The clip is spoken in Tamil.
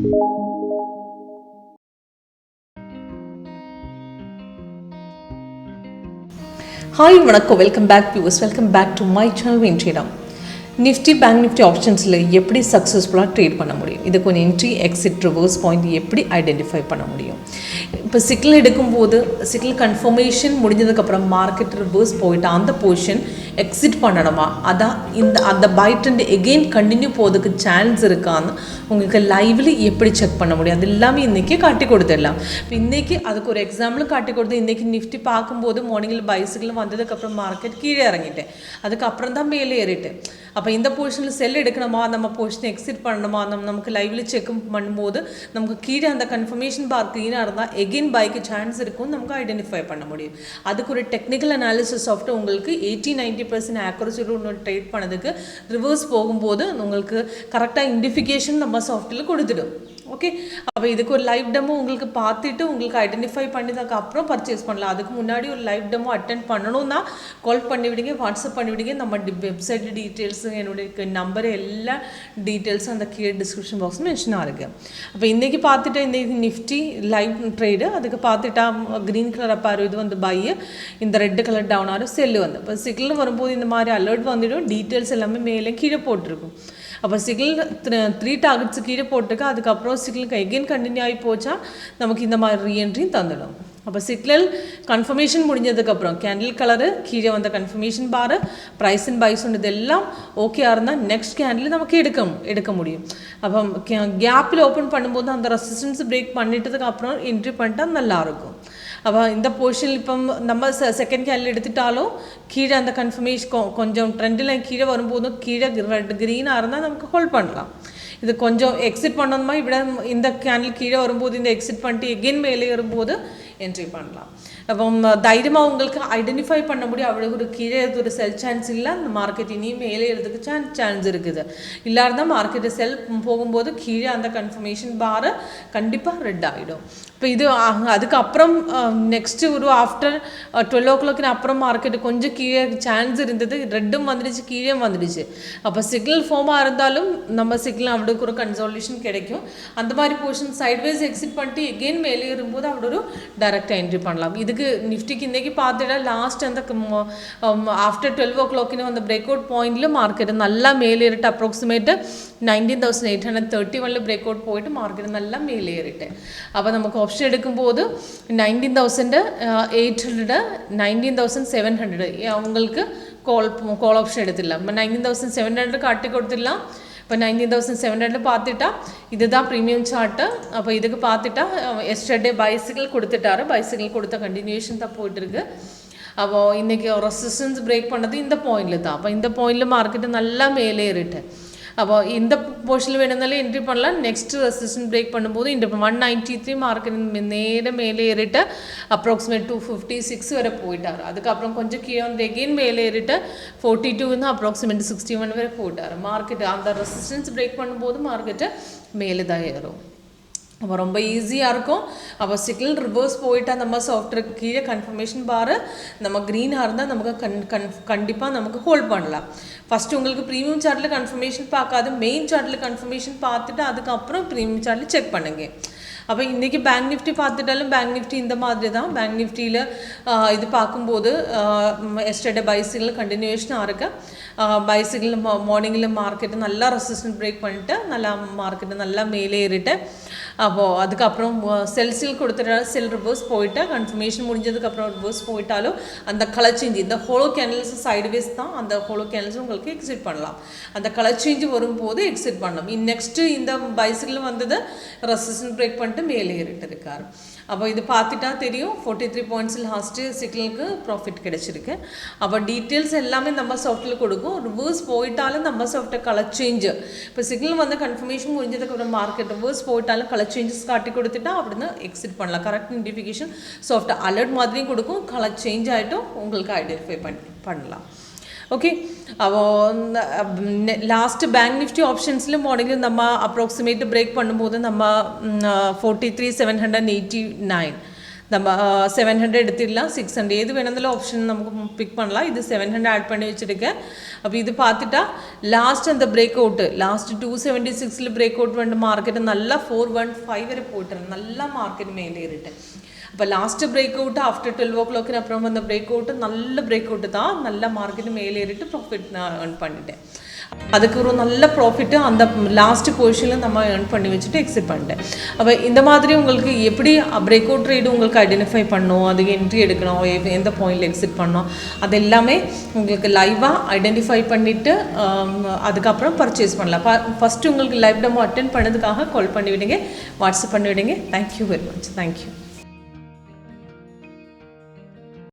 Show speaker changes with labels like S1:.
S1: Hi, vanakkam, welcome back viewers, welcome back to my channel WinTrader. Nifty Bank Nifty optionsல எப்படி சக்ஸஸ்ஃபுல்லாக ட்ரேட் பண்ண முடியும், இதுக்கு ஒரு என்ட்ரி எக்ஸிட் ரிவர்ஸ் பாயிண்ட் எப்படி ஐடென்டிஃபை பண்ண முடியும். இப்போ சிக்னல் எடுக்கும்போது சிக்னல் கன்ஃபர்மேஷன் முடிஞ்சதுக்கப்புறம் மார்க்கெட் ரிவர்ஸ் போயிட்டு அந்த பொசிஷன் எக்ஸிட் பண்ணணுமா, அதான் அந்த பை ட்ரெண்ட் எகெயின் கண்டினியூ போகிறதுக்கு சான்ஸ் இருக்கான்னு உங்களுக்கு லைவ்லி எப்படி செக் பண்ண முடியும், அது எல்லாமே இன்றைக்கி காட்டி கொடுத்துடலாம். இப்போ இன்றைக்கி அதுக்கு ஒரு எக்ஸாம்பிளும் காட்டி கொடுத்து, இன்றைக்கி நிஃப்டி பார்க்கும்போது மார்னிங்கில் பைசிக்கில் வந்ததுக்கப்புறம் மார்க்கெட் கீழே இறங்கிட்டேன், அதுக்கப்புறம் தான் மேலே ஏறிட்டேன். அப்போ இந்த பொசிஷனில் செல் எடுக்கணுமா, நம்ம பொசிஷனை எக்ஸிட் பண்ணணுமா, நமக்கு லைவ்லி செக் பண்ணும்போது நமக்கு கீழே அந்த கன்ஃபர்மேஷன் பார் க்ளீனாக இருந்தால் எகெயின் பைக்கு சான்ஸ் இருக்கும்னு நமக்கு ஐடென்டிஃபை பண்ண முடியும். அதுக்கு ஒரு டெக்னிக்கல் அனாலிசிஸ் சாஃப்ட்வேர் உங்களுக்கு 80-90% ஆக்குரஸியோட ஒன்று ட்ரேட் பண்ணதுக்கு ரிவர்ஸ் போகும்போது உங்களுக்கு கரெக்டாக இண்டிஃபிகேஷன் நம்ம சாஃப்ட்வேரில் கொடுத்துடும். ஓகே, அப்போ இதுக்கு ஒரு லைவ் டெமோ உங்களுக்கு பார்த்துட்டு உங்களுக்கு ஐடென்டிஃபை பண்ணதுக்கு அப்புறம் பர்ச்சேஸ் பண்ணலாம். அதுக்கு முன்னாடி ஒரு லைவ் டெமோ அட்டென்ட் பண்ணணும்னா கால் பண்ணிவிடுங்க, வாட்ஸ்அப் பண்ணிவிடுங்க. நம்ம வெப்சைட் டீட்டெயில்ஸு, என்னுடைய நம்பரு, எல்லா டீட்டெயில்ஸும் அந்த கீழே டிஸ்கிரிப்ஷன் பாக்ஸ் மென்ஷனாக இருக்குது. அப்போ இன்றைக்கி பார்த்துட்டு இன்றைக்கி நிஃப்டி லைவ் ட்ரேடு, அதுக்கு பார்த்துட்டா க்ரீன் கலர் அப்பாரு இது வந்து பை, இந்த ரெட் கலர் டவுன் ஆகும் செல்லு வந்து. இப்போ சிக்னல் வரும்போது இந்த மாதிரி அலர்ட் வந்துடும், டீட்டெயில்ஸ் எல்லாமே மேலே கீழே போட்டிருக்கும். அப்போ சிக்னல் 3 டார்கெட்ஸ் கீழே போட்டிருக்கு, அதுக்கப்புறம் சிக்னலுக்கு எகெயின் கண்டினியூ ஆகி போச்சா நமக்கு இந்த மாதிரி ரீஎன்ட்ரியும் தந்துடும். அப்போ சிக்னல் கன்ஃபர்மேஷன் முடிஞ்சதுக்கப்புறம் கேண்டில் கலரு கீழே வந்த கன்ஃபர்மேஷன் பாரு ப்ரைஸ் அண்ட் பைஸ் ஒன்று இதெல்லாம் ஓகேயா இருந்தால் நெக்ஸ்ட் கேண்டில் நமக்கு எடுக்க முடியும். அப்போ கேப்பில் ஓப்பன் பண்ணும்போது அந்த ரெசிஸ்டன்ஸ் பிரேக் பண்ணிட்டதுக்கு அப்புறம் என்ட்ரி பண்ணிட்டா நல்லாயிருக்கும். அப்போ இந்த பொசிஷன் இப்போ நம்ம செகண்ட் கேண்டில் எடுத்துட்டாலும் கீழே அந்த கன்ஃபர்மேஷன் கொஞ்சம் ட்ரெண்டில் கீழே வரும்போதும் கீழே ரெட் க்ரீனாக இருந்தால் நமக்கு ஹோல்ட் பண்ணலாம். இது கொஞ்சம் எக்ஸிட் பண்ணணுமா, இப்படி இந்த கேண்டில் கீழே வரும்போது இந்த எக்ஸிட் பண்ணிட்டு எகெயின் மேலே வரும்போது என்ட்ரி பண்ணலாம். அப்போ தைரியமாக உங்களுக்கு ஐடென்டிஃபை பண்ண முடியும், அவ்வளோ ஒரு கீழே ஒரு செல் சான்ஸ் இல்லை, அந்த மார்க்கெட் இனியும் மேலே எழுதுக்கு சான்ஸ் இருக்குது. இல்லாத மார்க்கெட்டை செல் போகும்போது கீழே அந்த கன்ஃபர்மேஷன் பாரை கண்டிப்பாக ரெட் ஆகிடும். இப்போ இது அதுக்கப்புறம் நெக்ஸ்ட்டு ஒரு ஆஃப்டர் 12 o'clock அப்புறம் மார்க்கெட்டு கொஞ்சம் கீழே சான்ஸ் இருந்தது, ரெட்டும் வந்துடுச்சு கீழே வந்துடுச்சு. அப்போ சிக்னல் ஃபார்மாக இருந்தாலும் நம்ம சிக்னல் அவளுக்கு ஒரு கன்சாலிடேஷன் கிடைக்கும். அந்த மாதிரி பொசிஷன் சைட்வேஸ் எக்ஸிட் பண்ணிட்டு எகெயின் மேலே வரும்போது அவளோட ஒரு டைரெக்டாக என்ட்ரி பண்ணலாம். இதுக்கு நிஃப்டிக்கு இன்றைக்கி பார்த்துட்டா லாஸ்ட் அந்த ஆஃப்டர் 12 o'clock அந்த பிரேக் அவுட் பாயிண்டில் மார்க்கெட்டு நல்லா மேலே ஏறிட்டு அப்ராக்சிமேட்டு 19,831 பிரேக் அவுட் போயிட்டு மார்க்கெட்டு நல்லா மேலே ஏறிட்டு. அப்போ நமக்கு ஆப்ஷன் எடுக்கும்போது 19,800 19,700 உங்களுக்கு கால் ஆப்ஷன் எடுத்துடலாம். இப்போ 19,700 காட்டி கொடுத்துடலாம். இப்போ 19,700 பார்த்துட்டா இதுதான் ப்ரீமியம் சார்ட்டு. அப்போ இதுக்கு பார்த்துட்டா எஸ்டர்டே பைசிக்கிள் கொடுத்துட்டாரு, பைசிக்கிள் கொடுத்த கண்டினியூஷன் தான் போயிட்டுருக்கு. அப்போது இன்றைக்கி ரெசிஸ்டன்ஸ் பிரேக் பண்ணது இந்த பாயிண்டில் தான். அப்போ இந்த பாயிண்டில் மார்க்கெட்டு நல்லா மேலே ஏறிட்டு. அப்போ இந்த பொசிஷனில் வேணும்னாலே என்ட்ரி பண்ணலாம். நெக்ஸ்ட் ரெசிஸ்டன்ஸ் பிரேக் பண்ணும்போது இந்த 193 மார்க்கெட் நேர மேலே ஏறிட்டு அப்ராக்சிமேட் 256 வரை போயிட்டார். அதுக்கப்புறம் கொஞ்சம் கீழே வந்து எகெயின் மேலே ஏறிட்டு 42 அப்ராக்சிமேட் 61 வரை போயிட்டார். மார்க்கெட் அந்த ரெசிஸ்டன்ஸ் பிரேக் பண்ணும்போது மார்க்கெட்டு மேலே தான் ஏறும். அப்போ ரொம்ப ஈஸியாக இருக்கும். அப்போ சிக்னல் ரிவர்ஸ் போயிட்டால் நம்ம சாஃப்ட்வேருக்கு கீழே கன்ஃபர்மேஷன் பாரு நம்ம க்ரீனாக இருந்தால் நமக்கு கண்டிப்பாக நமக்கு ஹோல்ட் பண்ணலாம். ஃபஸ்ட்டு உங்களுக்கு ப்ரீமியம் சார்ட்டில் கன்ஃபர்மேஷன் பார்க்காது, மெயின் சார்ட்டில் கன்ஃபர்மேஷன் பார்த்துட்டு அதுக்கப்புறம் ப்ரீமியம் சார்ட்டில் செக் பண்ணுங்க. அப்போ இன்றைக்கி பேங்க் நிஃப்டி பார்த்துட்டாலும் பேங்க் நிஃப்டி இந்த மாதிரி தான். பேங்க் நிஃப்டியில் இது பார்க்கும்போது எஸ்டர்டே பைசிக்கிள் கண்டினியூஷனாக இருக்கு. பைசிக்கிள் மார்னிங்கில் மார்க்கெட்டு நல்லா ரெசிஸ்டன்ஸ் பிரேக் பண்ணிட்டு நல்லா மார்க்கெட்டு நல்லா மேலே ஏறிட்டு. அப்போது அதுக்கப்புறம் செல் கொடுத்துட்டா செல் ரிவர்ஸ் போயிட்டு கன்ஃபர்மேஷன் முடிஞ்சதுக்கப்புறம் ரிவர்ஸ் போயிட்டாலும் அந்த கலர் சேஞ்ச் இந்த ஹோலோ கேண்டில்ஸ் சைடுவேஸ் தான், அந்த ஹோலோ கேண்டில்ஸ் உங்களுக்கு எக்ஸிட் பண்ணலாம். அந்த கலர் சேஞ்ச் வரும்போது எக்ஸிட் பண்ணலாம். நெக்ஸ்ட்டு இந்த பைசிக்கிள் வந்தது ரெசிஸ்டன்ஸ் பிரேக் பண்ணிட்டு மேலே ஏறிட்டு இருக்கார். அப்போ இது பார்த்துட்டா தெரியும் 43 points லாஸ்ட்டு சிக்னலுக்கு ப்ராஃபிட் கிடச்சிருக்கு. அப்போ டீட்டெயில்ஸ் எல்லாமே நம்ம சாஃப்ட்வேர் கொடுக்கும். ரிவர்ஸ் போயிட்டாலும் நம்ம சாஃப்ட்வேர் கலர் சேஞ்சு இப்போ சிக்னல் வந்து கன்ஃபர்மேஷன் முடிஞ்சதுக்கப்புறம் மார்க்கெட் ரிவர்ஸ் போயிட்டாலும் கலர் சேஞ்சஸ் காட்டி கொடுத்துட்டா அப்படின்னு எக்ஸிட் பண்ணலாம். கரெக்ட் நோட்டிஃபிகேஷன் சாஃப்ட்வேர் அலர்ட் மாதிரியும் கொடுக்கும், கலர் சேஞ்ச் ஆகிட்டும் உங்களுக்கு ஐடென்டிஃபை பண்ணலாம். ஓகே, அப்போ லாஸ்ட்டு பேங்க் நிஃப்டி ஆப்ஷன்ஸில் மார்னிங்கில் நம்ம அப்ராக்சிமேட்டு பிரேக் பண்ணும்போது நம்ம 43,789 நம்ம 700 எடுத்துடலாம், 600 எது வேணாலும் ஆப்ஷன் நமக்கு பிக் பண்ணலாம். இது 700 ஆட் பண்ணி வச்சுருக்கேன். அப்போ இது பார்த்துட்டா லாஸ்ட் அந்த break out last 276 break out வந்து மார்க்கெட்டு நல்லா 415 வரை போட்டுறேன். நல்லா மார்க்கெட் மேலே ஏறிட்டேன். அப்போ last break out after 12 o'clock அப்புறம் அந்த பிரேக் அவுட்டு நல்ல பிரேக் அவுட்டு தான். நல்லா மார்க்கெட்டு மேலே ஏறிட்டு ப்ராஃபிட் நான் ஏர்ன் பண்ணிட்டேன். அதுக்கு ஒரு நல்ல ப்ராஃபிட்டு அந்த லாஸ்ட் பொசிஷனில் நம்ம ஏர்ன் பண்ணி வச்சுட்டு எக்ஸிட் பண்ணிட்டேன். அப்போ இந்த மாதிரி உங்களுக்கு எப்படி பிரேக் அவுட் ட்ரேடு உங்களுக்கு ஐடென்டிஃபை பண்ணணும், அதுக்கு என்ட்ரி எடுக்கணும், எந்த பாயிண்டில் எக்ஸிட் பண்ணணும், அது எல்லாமே உங்களுக்கு லைவாக ஐடென்டிஃபை பண்ணிவிட்டு அதுக்கப்புறம் பர்ச்சேஸ் பண்ணலாம். ஃபஸ்ட்டு உங்களுக்கு லைவ் டெமோ அட்டென்ட் பண்ணதுக்காக கால் பண்ணிவிடுங்க, வாட்ஸ்அப் பண்ணிவிடுங்க. Thank you very much. தேங்க்யூ.